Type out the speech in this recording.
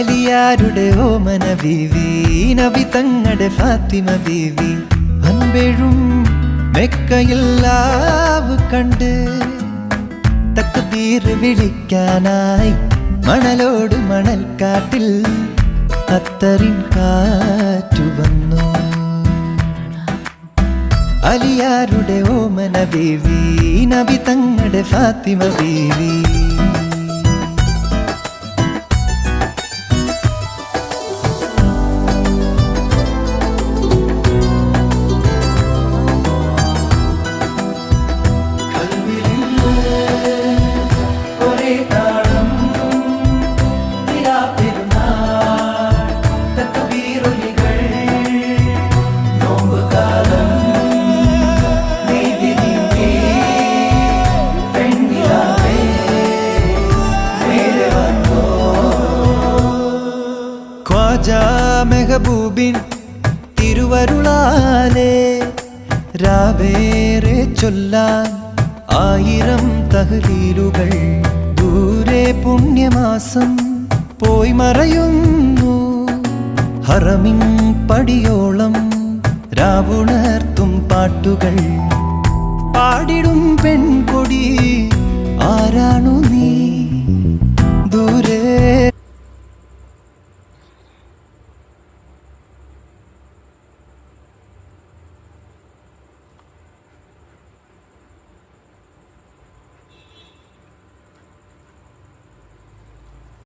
അലിയാരുടെ ഓമന ബീവി, നബി തങ്ങളുടെ ഫാത്തിമ ബീവി, അൻപെഴും മെക്കയില്ലാവ് കണ്ട് തക്ബീർ വിളിക്കാനായി മണലോട് മണൽക്കാട്ടിൽ അത്തറിൻ കാറ്റു വന്നു. അലിയാരുടെ ഓമന ബീവി, നബി തങ്ങളുടെ ഫാത്തിമ ബീവി. മെഹബൂബിൻ തിരുവരുളാലേ രാവേറെ ചൊല്ലാൻ 1000 തഹ്ലീലുകൾ. ദൂരെ പുണ്യമാസം പോയി മറയുന്നു, ഹറമിൻ പടിയോളം രാവുണർത്തും പാട്ടുകൾ. പാടിടും പെൺകൊടി ആരാണു നീ, ദൂരെ